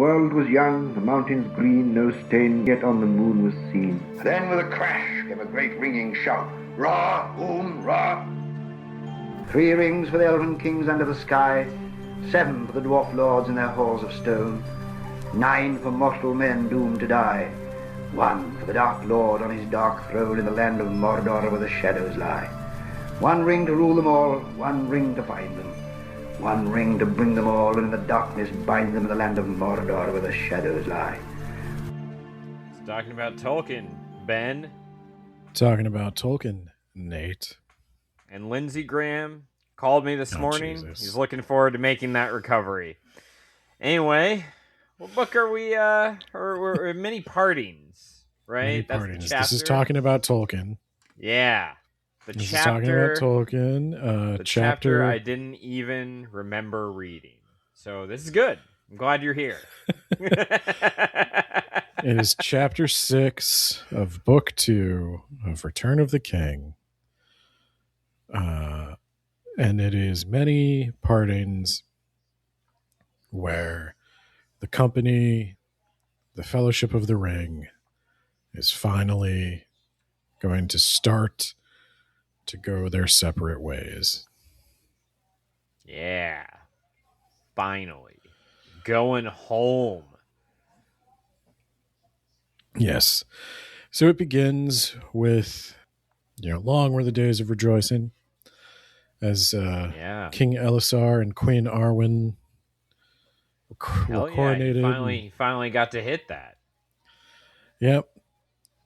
world was young, the mountains green, no stain yet on the moon was seen. Then with a crash came a great ringing shout. Ra, boom, ra. 3 rings for the elven kings under the sky, 7 for the dwarf lords in their halls of stone, 9 for mortal men doomed to die, 1 for the dark lord on his dark throne in the land of Mordor where the shadows lie. 1 ring to rule them all, 1 ring to find them, 1 ring to bring them all, and in the darkness bind them in the land of Mordor where the shadows lie. It's talking about Tolkien, Ben. Talking about Tolkien, Nate. And Lindsey Graham called me this morning. Jesus. He's looking forward to making that recovery. Anyway, what book are we, we're many partings, right? Many That's partings. the chapter. This is talking about Tolkien. Yeah. This is talking about Tolkien. The chapter I didn't even remember reading. So this is good. I'm glad you're here. It is chapter 6 of book 2 of Return of the King. And it is many partings where the company, the Fellowship of the Ring, is finally going to start to go their separate ways. Yeah. Finally. Going home. Yes. So it begins with, long were the days of rejoicing as King Elisar and Queen Arwen were coronated. He finally got to hit that. Yep.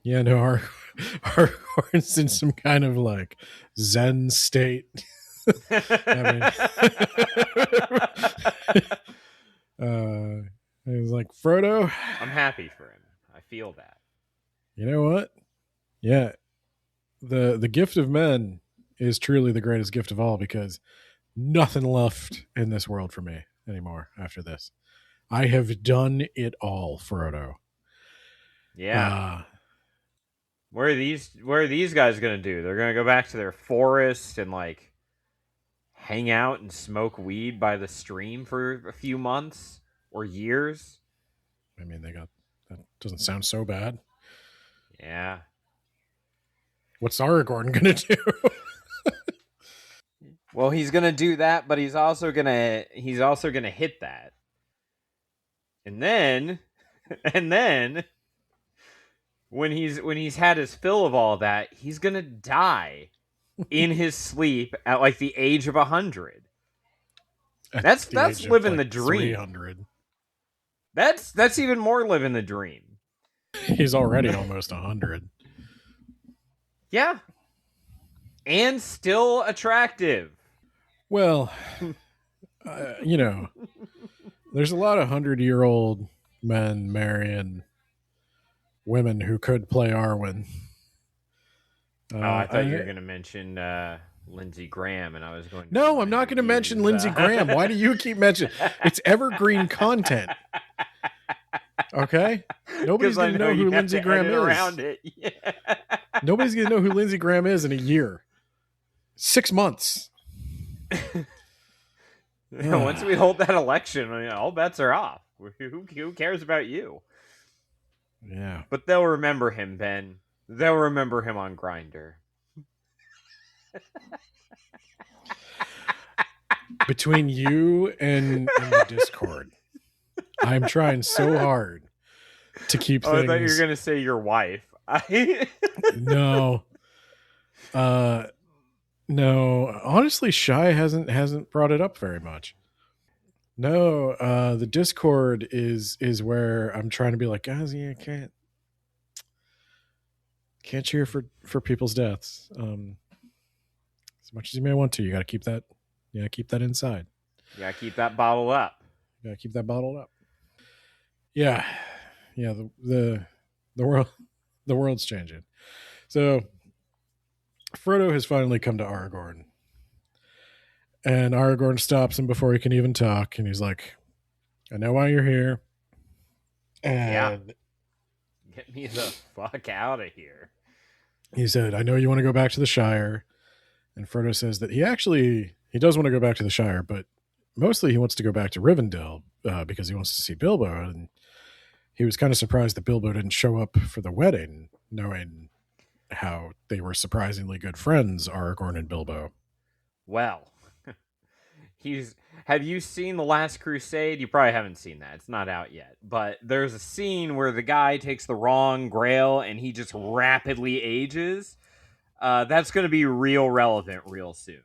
Yeah, no, Arwen's in some kind of like Zen state. I mean, he was like, Frodo. I'm happy for him. I feel that. You know what? Yeah. The gift of men is truly the greatest gift of all, because nothing left in this world for me anymore after this. I have done it all, Frodo. Yeah. What are these guys going to do? They're going to go back to their forest and like hang out and smoke weed by the stream for a few months or years? I mean, that doesn't sound so bad. Yeah. What's Aragorn going to do? Well, he's going to do that, but he's also going to hit that. And then when he's had his fill of all that, he's going to die in his sleep at like the age of 100. That's living the dream. 300. That's even more living the dream. He's already almost 100. Yeah. And still attractive. Well, there's a lot of 100-year-old men marrying women who could play Arwen. I thought you were going to mention Lindsey Graham, and I was going to... No, I'm not going to mention Lindsey Graham. Why do you keep mentioning... It's evergreen content. Okay? Nobody's going to know who Lindsey Graham is. Yeah. Nobody's going to know who Lindsey Graham is in a year. 6 months. Once we hold that election, all bets are off. Who cares about you? Yeah. But they'll remember him, Ben. They'll remember him on Grindr. Between you and the Discord, I'm trying so hard to keep things... I thought you were going to say your wife. No. No. Honestly, Shy hasn't brought it up very much. No, the Discord is where I'm trying to be like, guys, yeah, can't cheer for people's deaths. As much as you may want to, you got to keep that inside. You got to keep that bottled up. You got to keep that bottled up. Yeah. The world's changing. So Frodo has finally come to Aragorn. And Aragorn stops him before he can even talk. And he's like, I know why you're here. And get me the fuck out of here. He said, I know you want to go back to the Shire. And Frodo says that he does want to go back to the Shire, but mostly he wants to go back to Rivendell because he wants to see Bilbo, and he was kind of surprised that Bilbo didn't show up for the wedding, knowing how they were surprisingly good friends, Aragorn and Bilbo. Well, have you seen The Last Crusade? You probably haven't seen that. It's not out yet. But there's a scene where the guy takes the wrong grail and he just rapidly ages. That's going to be real relevant real soon.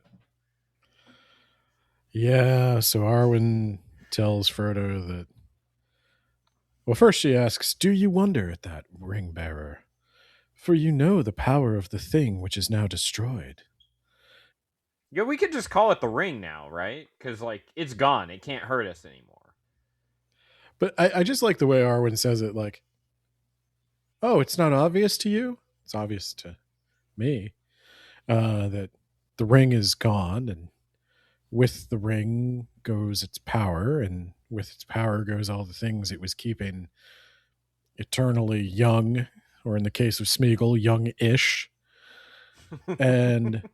Yeah, so Arwen tells Frodo that... Well, first she asks, "Do you wonder at that, ring bearer? For you know the power of the thing which is now destroyed." Yeah, we could just call it the ring now, right? Because, like, it's gone. It can't hurt us anymore. But I just like the way Arwen says it, like, "Oh, it's not obvious to you? It's obvious to me that the ring is gone, and with the ring goes its power, and with its power goes all the things it was keeping eternally young, or in the case of Smeagol, young-ish." And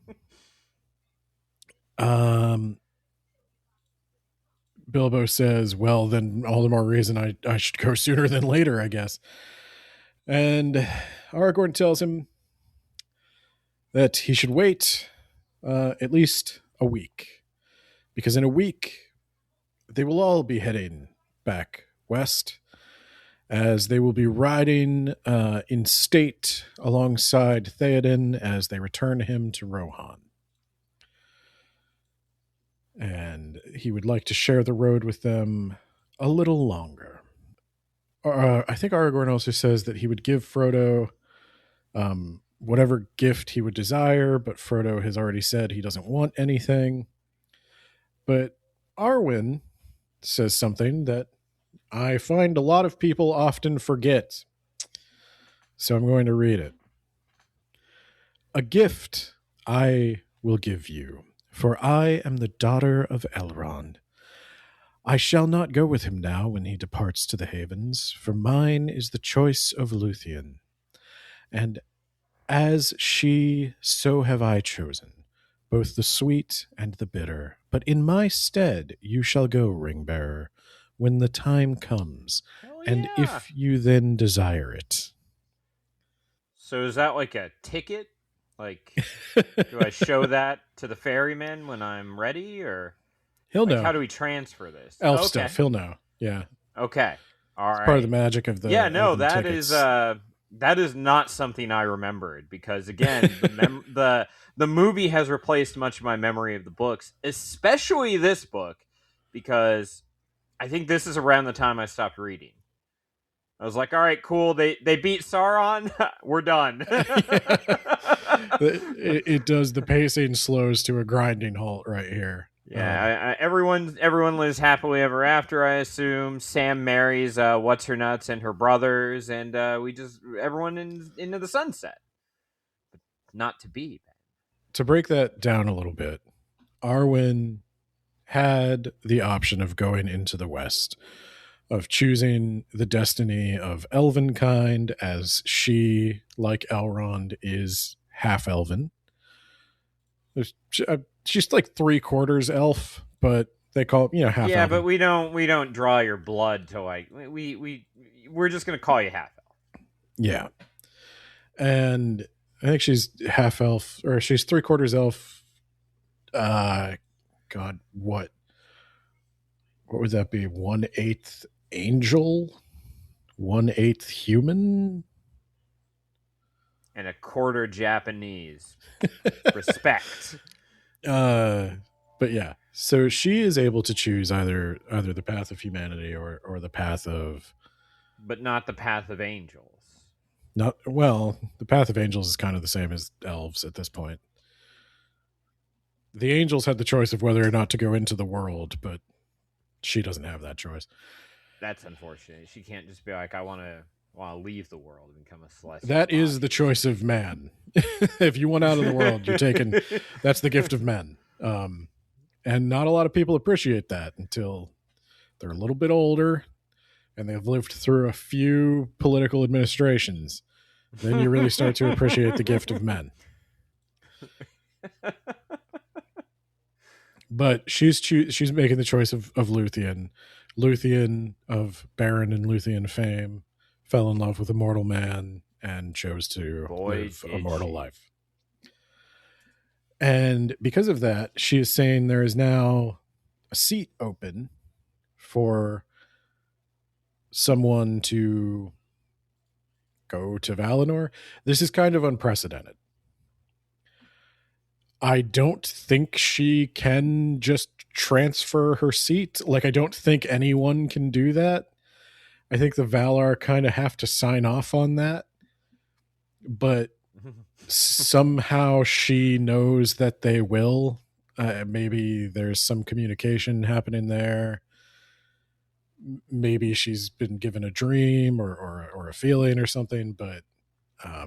Bilbo says, "Well, then all the more reason I should go sooner than later, I guess." And Aragorn tells him that he should wait at least a week, because in a week they will all be heading back west, as they will be riding in state alongside Theoden as they return him to Rohan. And he would like to share the road with them a little longer. I think Aragorn also says that he would give Frodo whatever gift he would desire, but Frodo has already said he doesn't want anything. But Arwen says something that I find a lot of people often forget. So I'm going to read it. "A gift I will give you, for I am the daughter of Elrond. I shall not go with him now when he departs to the havens, for mine is the choice of Luthien. And as she, so have I chosen, both the sweet and the bitter. But in my stead you shall go, ring-bearer, when the time comes, and if you then desire it." So is that like a ticket? Like, do I show that to the ferryman when I'm ready, or He'll like, know. how do we transfer this? Elf stuff, he'll know. Yeah. Okay. All right. Part of the magic of the that tickets. that is not something I remembered, because again, the movie has replaced much of my memory of the books, especially this book, because I think this is around the time I stopped reading. I was like, all right, cool. They beat Sauron. We're done. It does. The pacing slows to a grinding halt right here. Yeah, everyone lives happily ever after, I assume. Sam marries what's her nuts and her brothers, and everyone into the sunset. But not to be. To break that down a little bit, Arwen had the option of going into the West, of choosing the destiny of elvenkind, as she, like Elrond, is half elven. She's like 3/4 elf, but they call it, half. Yeah, elven. but we don't draw your blood to like we're just gonna call you half elf. Yeah, and I think she's half elf, or she's 3/4 elf. God, what would that be? 1/8 angel, 1/8 human, and a quarter Japanese. Respect. But yeah, so she is able to choose either the path of humanity or the path of, but not the path of angels. The path of angels is kind of the same as elves at this point. The angels had the choice of whether or not to go into the world, but she doesn't have that choice. That's unfortunate. She can't just be like, I want to leave the world and become a celestial. That is the choice of man. If you want out of the world, you're taking. That's the gift of men. And not a lot of people appreciate that until they're a little bit older and they've lived through a few political administrations. Then you really start to appreciate the gift of men. But she's making the choice of Luthien. Luthien of Baron and Luthien fame fell in love with a mortal man and chose to live a mortal life. And because of that, she is saying there is now a seat open for someone to go to Valinor. This is kind of unprecedented. I don't think she can just transfer her seat. Like, I don't think anyone can do that. I think the Valar kind of have to sign off on that. But somehow she knows that they will. Maybe there's some communication happening there. Maybe she's been given a dream or a feeling or something. But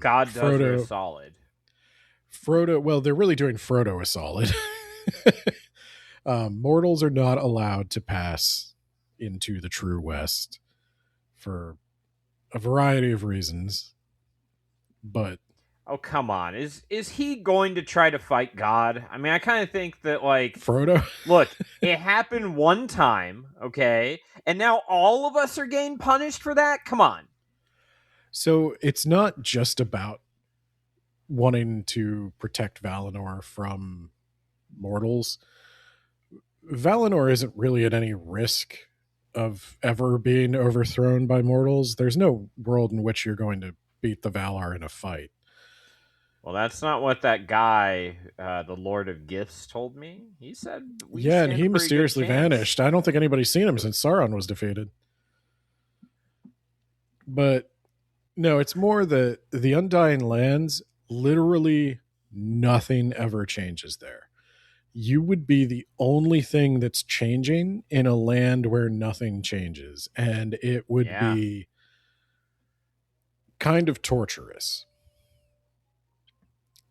God does her a solid. Frodo, well, they're really doing Frodo a solid. Mortals are not allowed to pass into the True West for a variety of reasons. But oh, come on. Is he going to try to fight God? I mean, I kind of think that, like... Frodo? Look, it happened one time, okay? And now all of us are getting punished for that? Come on. So it's not just about wanting to protect Valinor from mortals. Valinor isn't really at any risk of ever being overthrown by mortals. There's no world in which you're going to beat the Valar in a fight. Well, that's not what that guy, the Lord of Gifts, told me. He said... and he mysteriously vanished. I don't think anybody's seen him since Sauron was defeated. But no, it's more the Undying Lands, literally nothing ever changes there. You would be the only thing that's changing in a land where nothing changes. And it would be kind of torturous.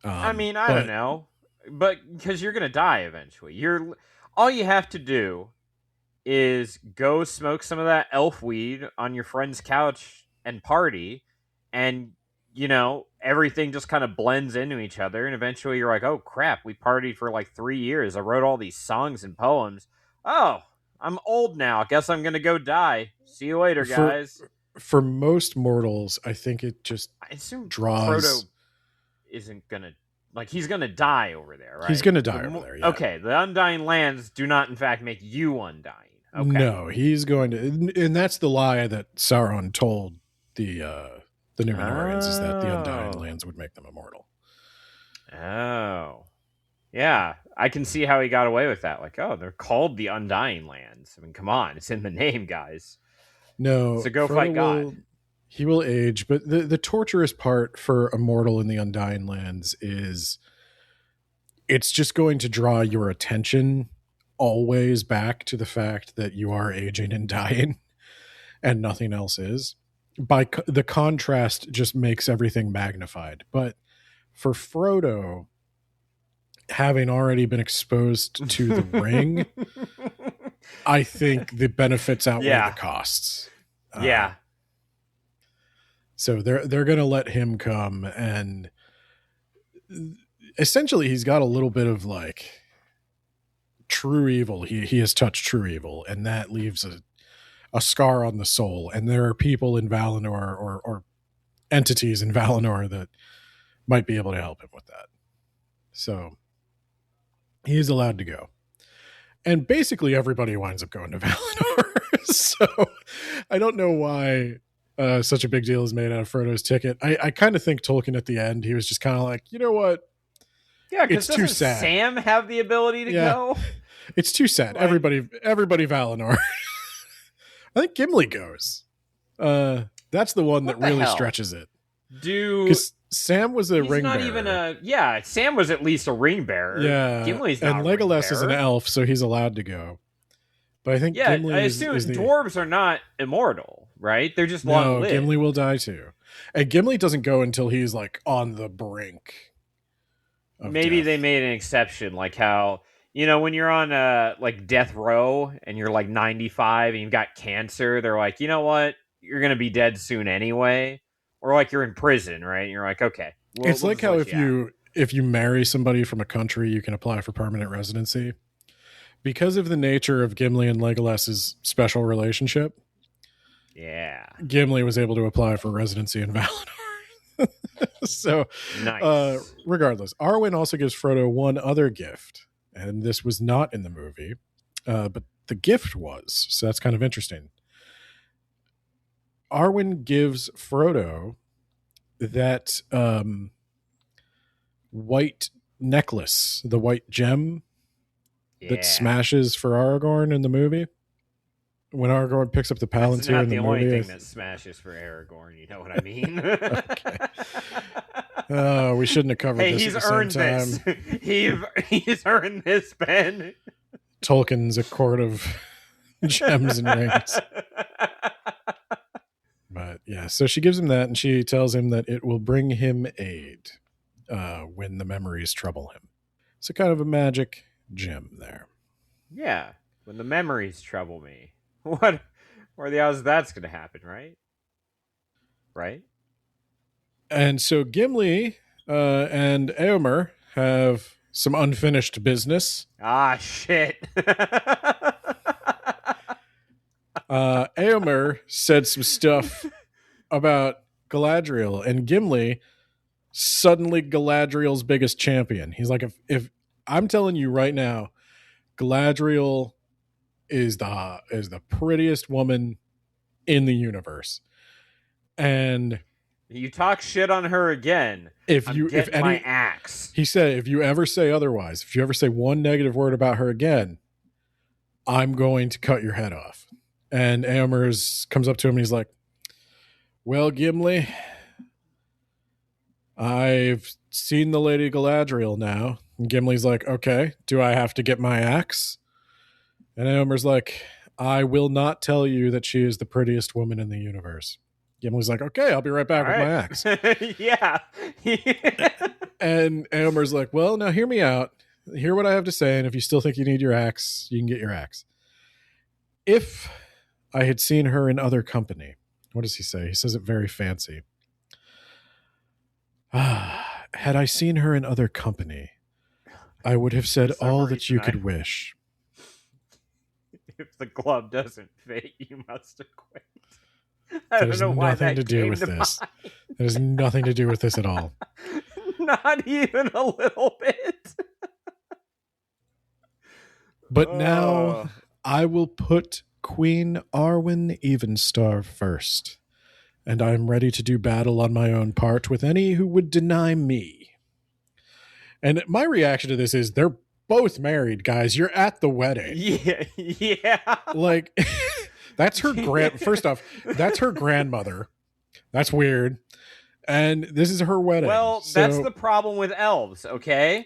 I mean, I don't know. But because you're going to die eventually. All you have to do is go smoke some of that elf weed on your friend's couch and party, and everything just kind of blends into each other, and eventually you're like, oh crap, we partied for like 3 years. I wrote all these songs and poems. Oh, I'm old now. Guess I'm gonna go die. See you later, guys. For most mortals, I think it just draws... Frodo isn't gonna... Like, he's gonna die over there, right? He's gonna die over there, yeah. Okay, the Undying Lands do not, in fact, make you undying. Okay. No, he's going to... And that's the lie that Sauron told the Númenóreans, is that the Undying Lands would make them immortal. Oh. Yeah, I can see how he got away with that. Like, oh, they're called the Undying Lands. I mean, come on, it's in the name, guys. No. So go fight God. He will age, but the torturous part for a mortal in the Undying Lands is it's just going to draw your attention always back to the fact that you are aging and dying and nothing else is. The contrast just makes everything magnified. But for Frodo, having already been exposed to the ring, I think the benefits outweigh the costs. Yeah. So they're going to let him come, and essentially he's got a little bit of like true evil. He has touched true evil, and that leaves a scar on the soul. And there are people in Valinor or entities in Valinor that might be able to help him with that. So he is allowed to go. And basically everybody winds up going to Valinor. So I don't know why such a big deal is made out of Frodo's ticket. I kind of think Tolkien at the end, he was just kind of like, you know what? Yeah, because doesn't too sad. Sam have the ability to go? It's too sad. Like, everybody Valinor. I think Gimli goes. That's the one that really stretches it. Because Sam was a ring bearer. Sam was at least a ring bearer. Yeah, Gimli's not and Legolas is an elf, so he's allowed to go. But I think Gimli I assume dwarves are not immortal, right? They're just long-lived. Gimli will die too. And Gimli doesn't go until he's like on the brink of death. They made an exception, like how, when you're on like death row and you're like 95 and you've got cancer, they're like, you know what? You're going to be dead soon anyway. Or like you're in prison, right? And you're like, okay. It's like how if you marry somebody from a country, you can apply for permanent residency. because of the nature of Gimli and Legolas's special relationship, Yeah. Gimli was able to apply for residency in Valinor. So, Nice. regardless, Arwen also gives Frodo one other gift, and this was not in the movie, but the gift was. So that's kind of interesting. Arwen gives Frodo that white necklace, the white gem that smashes for Aragorn in the movie. When Aragorn picks up the Palantir That's not in the the movie, only thing that smashes for Aragorn. You know what I mean? Okay. We shouldn't have covered Hey, this he's at the earned same this. time. He's earned this, Ben. Tolkien's a court of gems and rings. But yeah, so she gives him that, and she tells him that it will bring him aid when the memories trouble him. So kind of a magic gem there. Yeah, when the memories trouble me. What are the odds that's going to happen, right? Right? And so Gimli and Eomer have some unfinished business. Ah, shit. Eomer said some stuff about Galadriel, and Gimli suddenly Galadriel's biggest champion. He's like, if I'm telling you right now, Galadriel is the prettiest woman in the universe, and You talk shit on her again. if my axe. he said, if you ever say otherwise, if you ever say one negative word about her again, I'm going to cut your head off. And Eomer comes up to him and he's like, well, Gimli, I've seen the Lady Galadriel now. And Gimli's like, okay, do I have to get my axe? And Eomer's like, I will not tell you that she is the prettiest woman in the universe. Gimli's like, okay, I'll be right back with my axe. Yeah. And Eomer's like, well, now hear me out. Hear what I have to say. And if you still think you need your axe, you can get your axe. If I had seen her in other company, what does he say? He says it very fancy. Had I seen her in other company, I would have said all that you could wish. If the glove doesn't fit, you must acquit. I don't know why that came to mind. That has nothing to do with this at all. Not even a little bit. But now I will put Queen Arwen Evenstar first, and I am ready to do battle on my own part with any who would deny me. And my reaction to this is, they're both married, guys. You're at the wedding. Yeah. Like, that's her first off, that's her grandmother. That's weird. And this is her wedding. Well, that's the problem with elves, okay?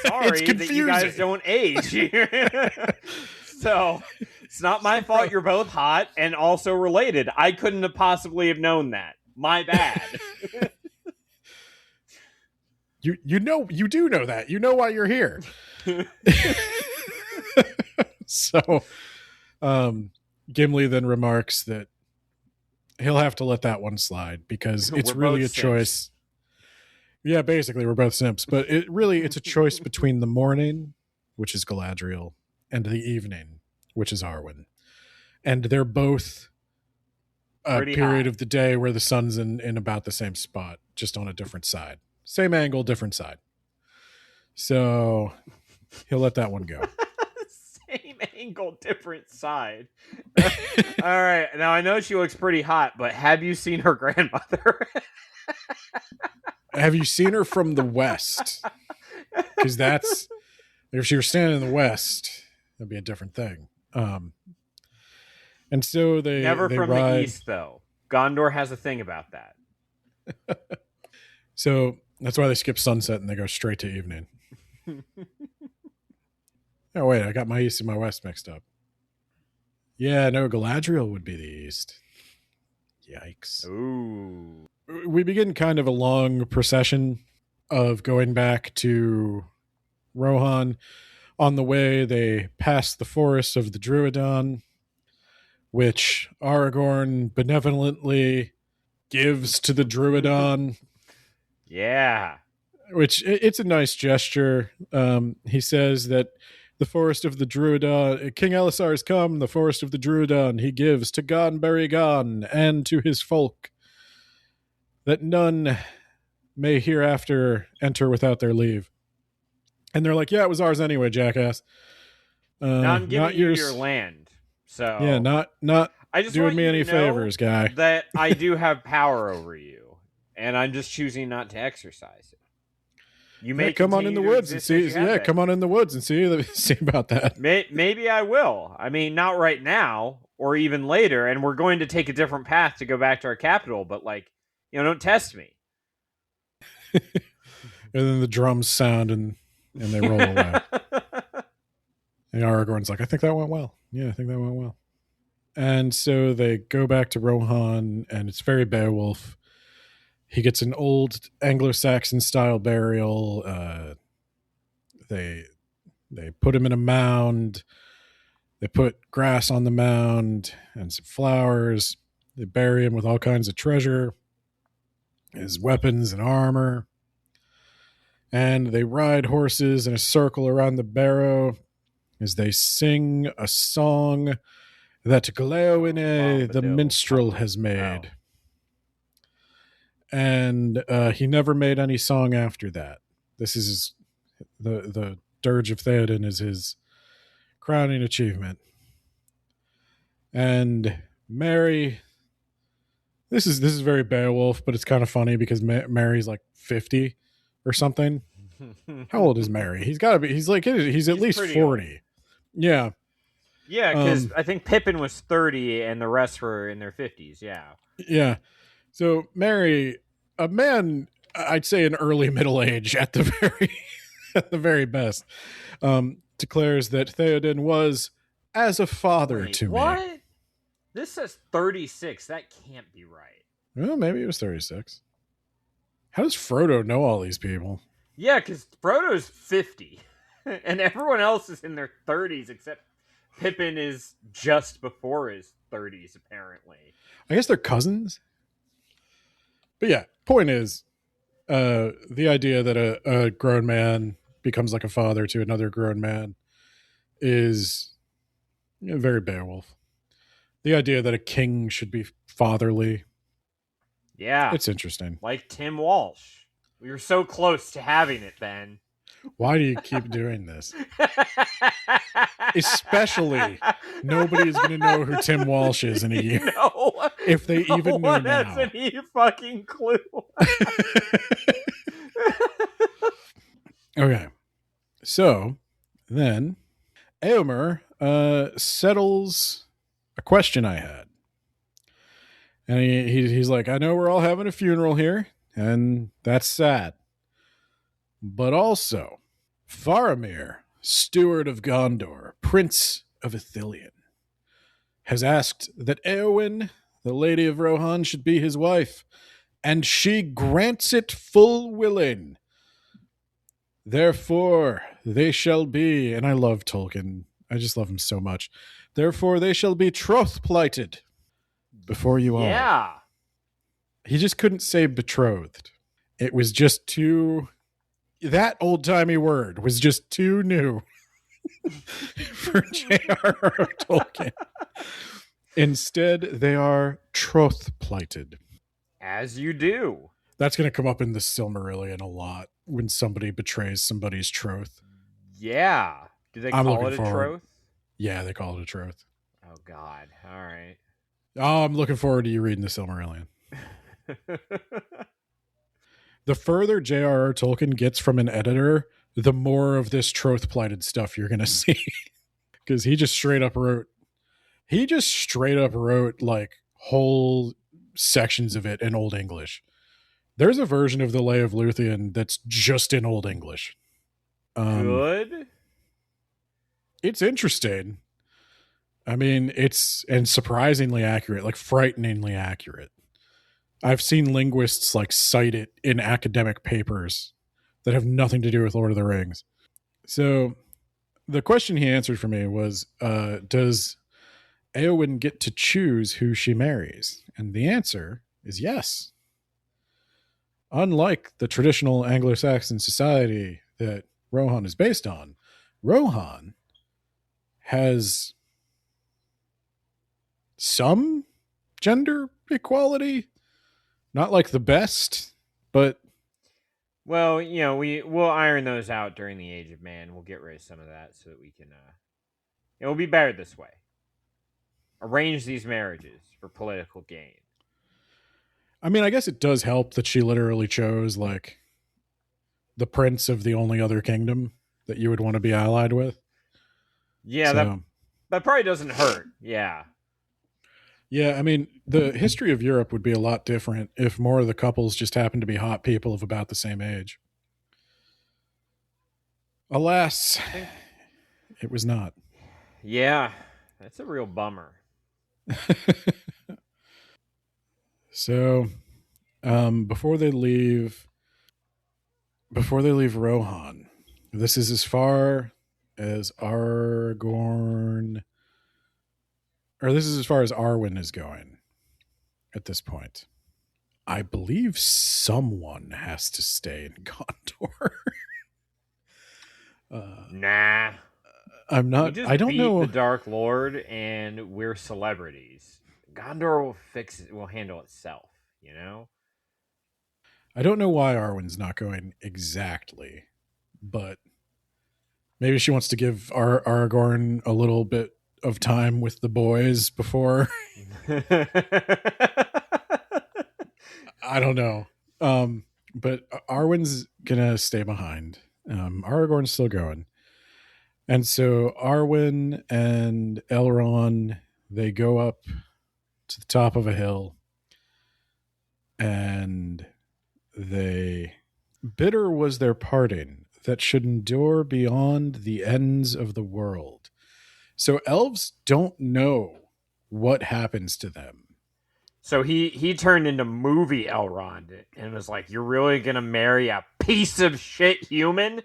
Sorry that you guys don't age. So, it's not my fault you're both hot and also related. I couldn't have possibly have known that. My bad. You do know that. You know why you're here. So, Gimli then remarks that he'll have to let that one slide because it's really a choice. Yeah, basically we're both simps, but it's a choice between the morning, which is Galadriel, and the evening, which is Arwen. And they're both a period of the day where the sun's in about the same spot, just on a different side. Same angle, different side. So he'll let that one go. Same angle, different side. All right. Now, I know she looks pretty hot, but have you seen her grandmother? Have you seen her from the west? Because if she were standing in the west, that'd be a different thing. And so they never from ride. The east, though. Gondor has a thing about that. So that's why they skip sunset and they go straight to evening. Oh, wait, I got my east and my west mixed up. Yeah, no, Galadriel would be the east. Yikes. Ooh. We begin kind of a long procession of going back to Rohan. On the way, they pass the forests of the Druidon, which Aragorn benevolently gives to the Druidon. Yeah. Which it's a nice gesture. He says that The forest of the Druidon. King Elisar has come, the forest of the Druidon he gives to Gon Gon and to his folk, that none may hereafter enter without their leave. And they're like, yeah, it was ours anyway, jackass. Now I'm giving not you yours. your land. So Yeah, not I just doing want me you any to know favors, guy. that I do have power over you, and I'm just choosing not to exercise it. You may come on in the woods and see. Yeah, come on in the woods and see about that. Maybe I will. I mean, not right now or even later, and we're going to take a different path to go back to our capital. But don't test me. And then the drums sound and they roll away. And Aragorn's like, I think that went well. Yeah, I think that went well. And so they go back to Rohan, and it's very Beowulf. He gets an old Anglo-Saxon style burial. They put him in a mound. They put grass on the mound and some flowers. They bury him with all kinds of treasure, his weapons and armor. And they ride horses in a circle around the barrow as they sing a song that Gléoine, the minstrel, has made. And he never made any song after that. This is the Dirge of Theoden is his crowning achievement. And Mary, this is very Beowulf, but it's kind of funny because Mary's like 50 or something. How old is Mary? He's got to be. He's at least 40. Old. Yeah. Yeah, because I think Pippin was 30 and the rest were in their 50s. Yeah. Yeah. So Mary, a man, I'd say in early middle age at the very best, declares that Theoden was as a father to me. What? This says 36. That can't be right. Well, maybe it was 36. How does Frodo know all these people? Yeah, because Frodo's 50. And everyone else is in their 30s except Pippin is just before his 30s, apparently. I guess they're cousins. But yeah, point is, the idea that a grown man becomes like a father to another grown man is very Beowulf. The idea that a king should be fatherly. Yeah. It's interesting. Like Tim Walsh. We were so close to having it, Ben. Why do you keep doing this? Especially, nobody is going to know who Tim Walsh is in a year. No, if they even know now. No one has any fucking clue. Okay. So, then, Eomer settles a question I had. And he's like, I know we're all having a funeral here, and that's sad. But also, Faramir, steward of Gondor, prince of Ithilien, has asked that Éowyn, the Lady of Rohan, should be his wife, and she grants it full willing. Therefore, they shall be, and I love Tolkien, I just love him so much. Therefore, they shall be troth-plighted before you all. Yeah. He just couldn't say betrothed. It was just too... That old-timey word was just too new for J.R.R. Tolkien. Instead, they are troth-plighted. As you do. That's going to come up in the Silmarillion a lot when somebody betrays somebody's troth. Yeah. Do they call it a troth? Yeah, they call it a troth. Oh, God. All right. Oh, I'm looking forward to you reading the Silmarillion. The further J.R.R. Tolkien gets from an editor, the more of this troth-plighted stuff you're going to see. Because he just straight up wrote like whole sections of it in Old English. There's a version of the Lay of Luthien that's just in Old English. Good? It's interesting. I mean, it's surprisingly accurate, like frighteningly accurate. I've seen linguists like cite it in academic papers that have nothing to do with Lord of the Rings. So the question he answered for me was, does Éowyn get to choose who she marries? And the answer is yes. Unlike the traditional Anglo-Saxon society that Rohan is based on, Rohan has some gender equality. Not like the best, but Well, we'll iron those out during the Age of Man. We'll get rid of some of that so that we can. It will be better this way. Arrange these marriages for political gain. I mean, I guess it does help that she literally chose like the prince of the only other kingdom that you would want to be allied with. Yeah, So, that probably doesn't hurt. Yeah. yeah, I mean, the history of Europe would be a lot different if more of the couples just happened to be hot people of about the same age. Alas, it was not. Yeah, that's a real bummer. So, before they leave Rohan, this is as far as Aragorn, or this is as far as Arwen is going at this point. I believe someone has to stay in Gondor. Nah. I'm not. I don't know. The Dark Lord, and we're celebrities. Gondor will fix it. Will handle itself. You know. I don't know why Arwen's not going exactly, but maybe she wants to give Aragorn a little bit of time with the boys before. I don't know. But Arwen's gonna stay behind. Aragorn's still going. And so Arwen and Elrond, they go up to the top of a hill, and bitter was their parting that should endure beyond the ends of the world. So elves don't know what happens to them. So he turned into movie Elrond and was like, "You're really gonna marry a piece of shit human?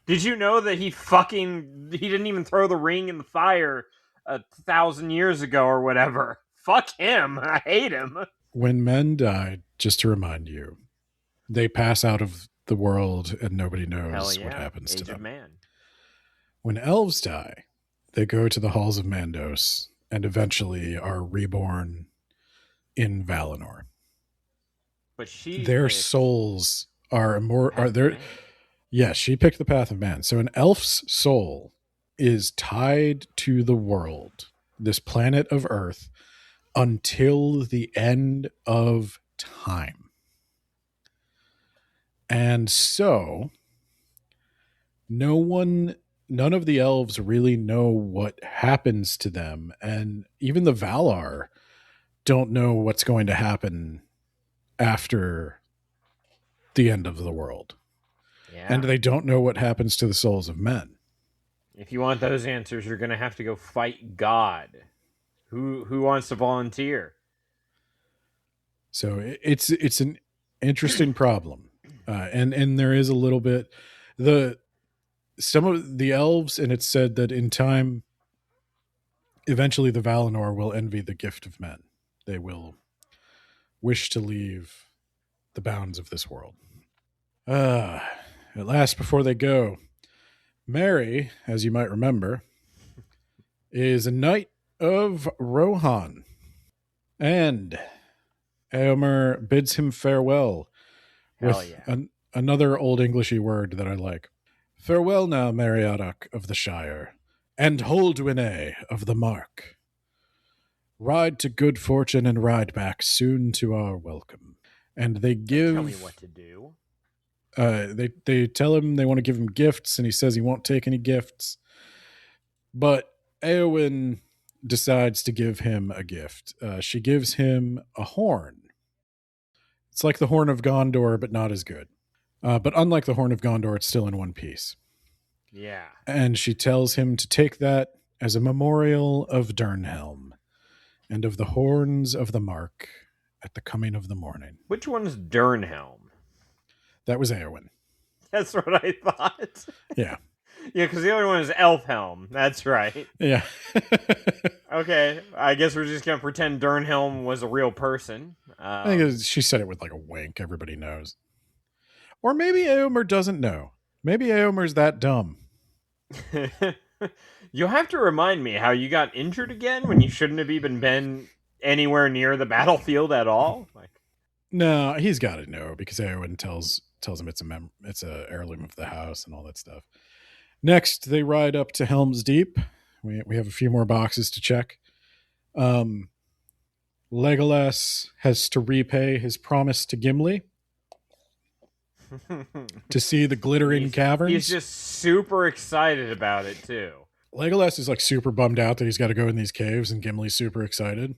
Did you know that he didn't even throw the ring in the fire 1,000 years ago or whatever? Fuck him. I hate him." When men die, just to remind you, they pass out of the world and nobody knows what happens to them. Age of Man. When elves die, they go to the halls of Mandos and eventually are reborn in Valinor. But their souls are immortal. Yes, she picked the path of man. So an elf's soul is tied to the world, this planet of Earth, until the end of time. And so none of the elves really know what happens to them. And even the Valar don't know what's going to happen after the end of the world. Yeah. And they don't know what happens to the souls of men. If you want those answers, you're going to have to go fight God. Who wants to volunteer? So it's an interesting problem. And there is a little bit some of the elves, and it's said that in time, eventually the Valinor will envy the gift of men. They will wish to leave the bounds of this world. At last, before they go, Mary, as you might remember, is a knight of Rohan. And Éomer bids him farewell with another Old Englishy word that I like. Farewell now, Meriadoc of the Shire, and Holdwine of the Mark. Ride to good fortune and ride back soon to our welcome. And they tell me what to do. They tell him they want to give him gifts, and he says he won't take any gifts. But Éowyn decides to give him a gift. She gives him a horn. It's like the Horn of Gondor, but not as good. But unlike the Horn of Gondor, it's still in one piece. Yeah. And she tells him to take that as a memorial of Durnhelm and of the horns of the Mark at the coming of the morning. Which one's Durnhelm? That was Éowyn. That's what I thought. Yeah. Yeah, because the other one is Elfhelm. That's right. Yeah. Okay, I guess we're just going to pretend Durnhelm was a real person. I think she said it with like a wink. Everybody knows. Or maybe Éomer doesn't know. Maybe Éomer's that dumb. You have to remind me how you got injured again when you shouldn't have even been anywhere near the battlefield at all. Like, No, he's got to know because Eowyn tells him it's a heirloom of the house and all that stuff. Next, they ride up to Helm's Deep. We have a few more boxes to check. Legolas has to repay his promise to Gimli to see the glittering caverns. He's just super excited about it too. Legolas is like super bummed out that he's got to go in these caves, and Gimli's super excited.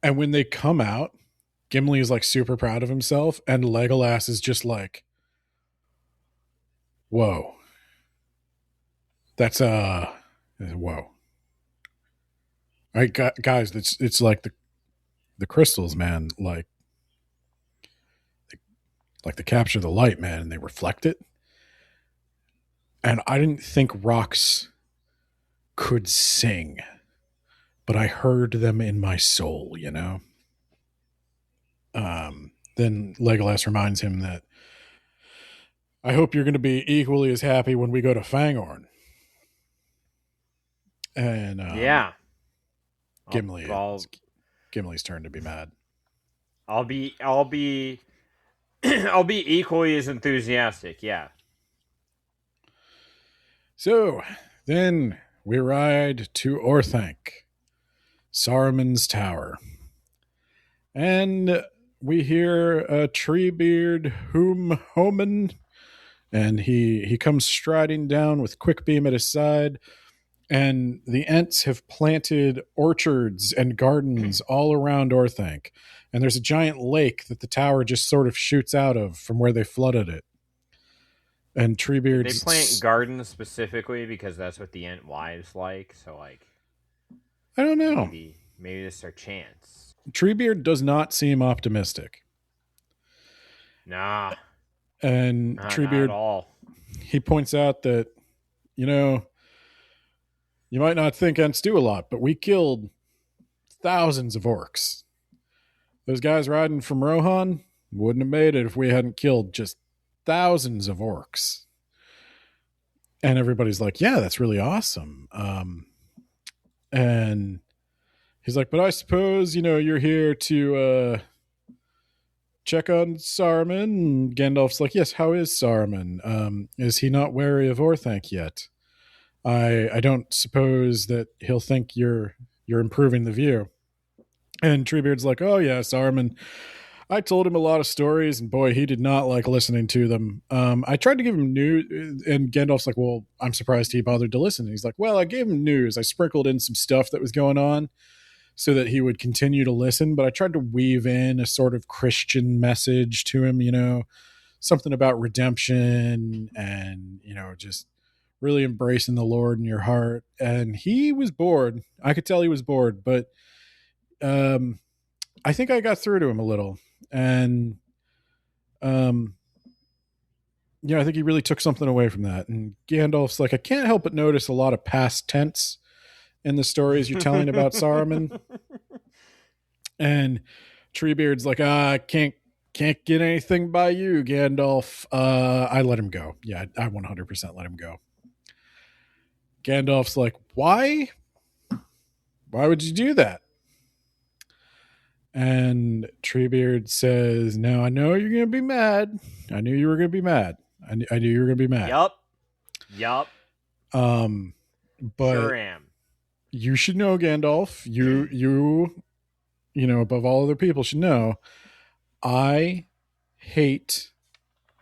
And when they come out, Gimli is like super proud of himself, and Legolas is just like, whoa. That's whoa. All right, guys, it's like the crystals, man, like they capture the light, man, and they reflect it. And I didn't think rocks could sing, but I heard them in my soul, you know? Then Legolas reminds him that I hope you're going to be equally as happy when we go to Fangorn. And yeah, Gimli's turn to be mad. I'll be I'll be equally as enthusiastic. Yeah. So then we ride to Orthanc, Saruman's tower, and we hear a Treebeard Homan, and he comes striding down with Quickbeam at his side. And the Ents have planted orchards and gardens all around Orthanc. And there's a giant lake that the tower just sort of shoots out of from where they flooded it. And Treebeard's... They plant gardens specifically because that's what the Ent wives like. So, like... I don't know. Maybe this is our chance. Treebeard does not seem optimistic. Nah. And Treebeard... Not at all. He points out that, you know... You might not think Ents do a lot, but we killed thousands of orcs. Those guys riding from Rohan wouldn't have made it if we hadn't killed just thousands of orcs. And everybody's like, yeah, that's really awesome. And he's like, but I suppose, you know, you're here to check on Saruman. And Gandalf's like, yes, how is Saruman? Is he not wary of Orthanc yet? I don't suppose that he'll think you're improving the view. And Treebeard's like, oh yeah, Saruman. I told him a lot of stories, and boy, he did not like listening to them. I tried to give him news, and Gandalf's like, well, I'm surprised he bothered to listen. And he's like, well, I gave him news. I sprinkled in some stuff that was going on so that he would continue to listen, but I tried to weave in a sort of Christian message to him, you know, something about redemption and, you know, just really embracing the Lord in your heart. And he was bored. I could tell he was bored, but I think I got through to him a little. And I think he really took something away from that. And Gandalf's like, I can't help but notice a lot of past tense in the stories you're telling about Saruman. And Treebeard's like, I can't get anything by you, Gandalf. I let him go. Yeah, I 100% let him go. Gandalf's like, why? Why would you do that? And Treebeard says, now I know you're going to be mad. I knew you were going to be mad. I knew you were going to be mad. Yup. But sure am. You should know, Gandalf. You know, above all other people should know, I hate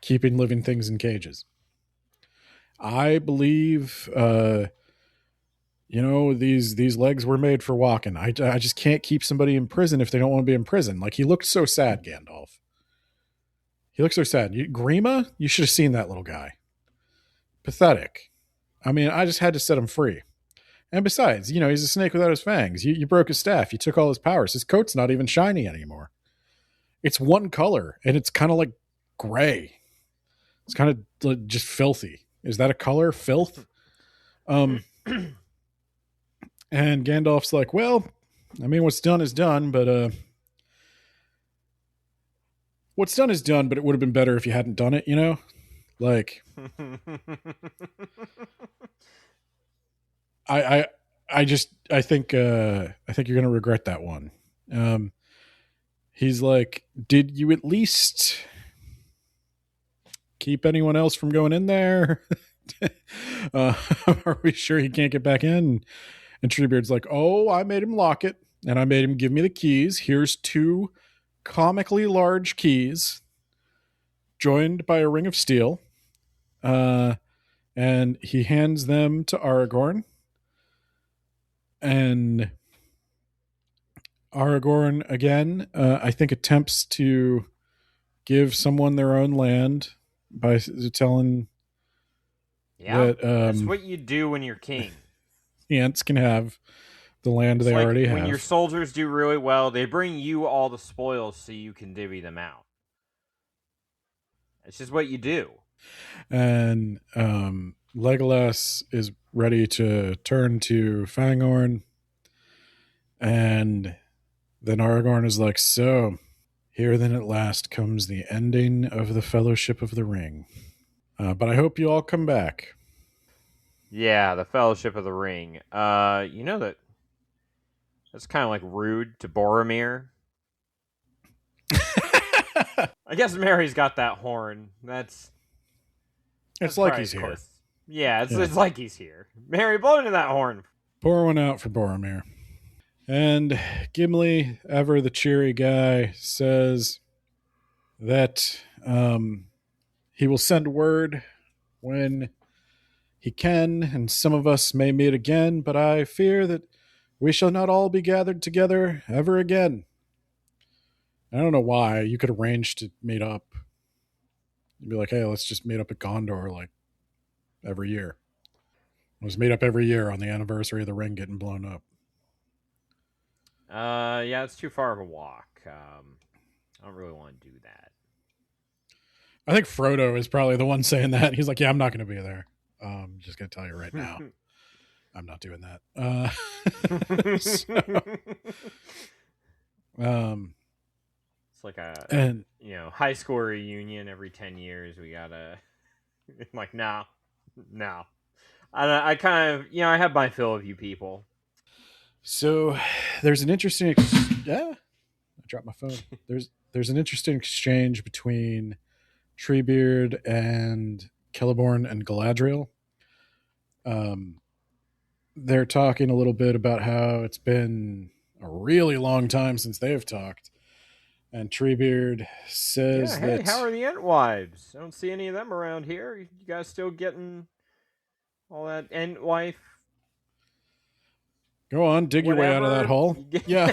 keeping living things in cages. I believe, these legs were made for walking. I just can't keep somebody in prison if they don't want to be in prison. Like, he looked so sad, Gandalf. He looked so sad. Grima, you should have seen that little guy. Pathetic. I mean, I just had to set him free. And besides, you know, he's a snake without his fangs. You broke his staff. You took all his powers. His coat's not even shiny anymore. It's one color, and it's kind of like gray. It's kind of just filthy. Is that a color? Filth? And Gandalf's like, well, I mean, what's done is done, but what's done is done, but it would have been better if you hadn't done it, you know? Like, I think you're gonna regret that one. He's like, did you at least keep anyone else from going in there? Are we sure he can't get back in? And Treebeard's like, oh, I made him lock it, and I made him give me the keys. Here's 2 comically large keys, joined by a ring of steel. And he hands them to Aragorn. And Aragorn, again, I think attempts to give someone their own land by telling that that's what you do when you're king. The Ents can have the land they already have. When your soldiers do really well, they bring you all the spoils so you can divvy them out. It's just what you do. And Legolas is ready to turn to Fangorn. And then Aragorn is like, so, here then at last comes the ending of the Fellowship of the Ring. But I hope you all come back. Yeah, the Fellowship of the Ring. You know that's kind of like rude to Boromir. I guess Mary's got that horn. That's like he's here. Yeah, it's like he's here. Mary, blow into that horn. Pour one out for Boromir. And Gimli, ever the cheery guy, says that he will send word when he can, and some of us may meet again, but I fear that we shall not all be gathered together ever again. I don't know why. You could arrange to meet up. You'd be like, hey, let's just meet up at Gondor like every year. Let's meet up every year on the anniversary of the ring getting blown up. Yeah, it's too far of a walk. I don't really want to do that. I think Frodo is probably the one saying that. He's like, yeah, I'm not going to be there. I'm just going to tell you right now. I'm not doing that. It's like a high school reunion every 10 years. We gotta like no. I kind of I have my fill of you people. So there's an interesting I dropped my phone. There's an interesting exchange between Treebeard and Celeborn and Galadriel. They're talking a little bit about how it's been a really long time since they've talked. And Treebeard says that... how are the Entwives? I don't see any of them around here. You guys still getting all that Entwife? Go on, dig your way out of that hole. Yeah.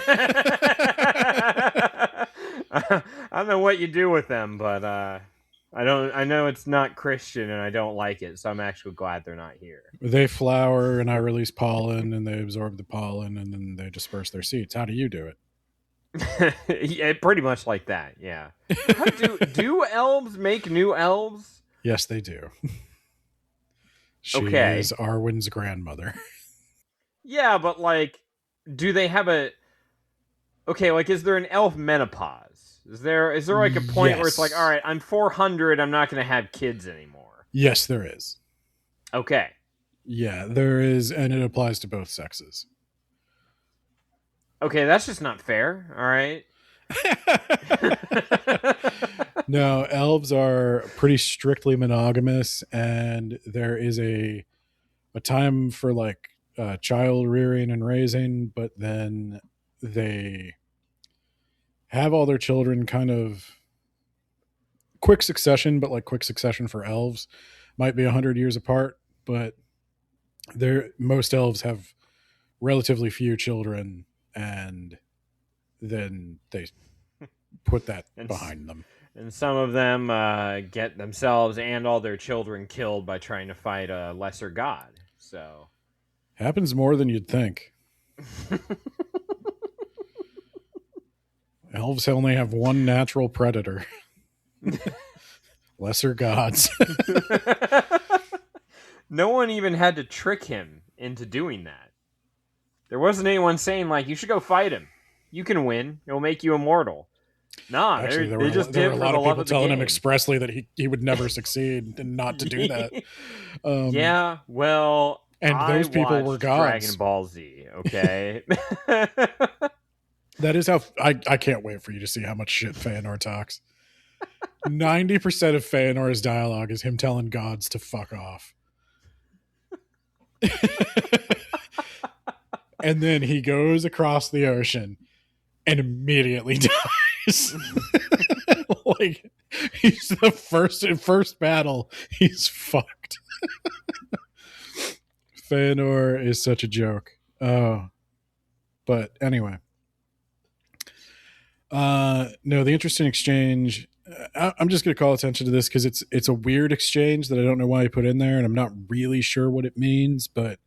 I don't know what you do with them, but I know it's not Christian and I don't like it, so I'm actually glad they're not here. They flower and I release pollen and they absorb the pollen and then they disperse their seeds. How do you do it? Yeah, pretty much like that, yeah. do elves make new elves? Yes, they do. She is Arwen's grandmother. Yeah, but like, do they have a... Okay, like, is there an elf menopause? Is there like a point where it's like, all right, I'm 400, I'm not going to have kids anymore? Yes, there is. Okay. Yeah, there is, and it applies to both sexes. Okay, that's just not fair, all right? No, elves are pretty strictly monogamous, and there is a time for, like, child rearing and raising, but then they have all their children kind of quick succession, but like quick succession for elves might be 100 years apart, but most elves have relatively few children, and then they put that behind them. And some of them get themselves and all their children killed by trying to fight a lesser god. So happens more than you'd think. Elves only have one natural predator. Lesser gods. No one even had to trick him into doing that. There wasn't anyone saying, like, you should go fight him. You can win. It'll make you immortal. Nah, actually, there were a lot of people telling him expressly that he would never succeed and not to do that. Yeah, well, And I those people were watched gods. Dragon Ball Z, okay? That is how I can't wait for you to see how much shit Feanor talks. 90% of Feanor's dialogue is him telling gods to fuck off. And then he goes across the ocean and immediately dies. Like, he's the first battle, he's fucked. Feanor is such a joke. Oh. But anyway. No, the interesting exchange. I'm just going to call attention to this because it's a weird exchange that I don't know why I put in there, and I'm not really sure what it means, but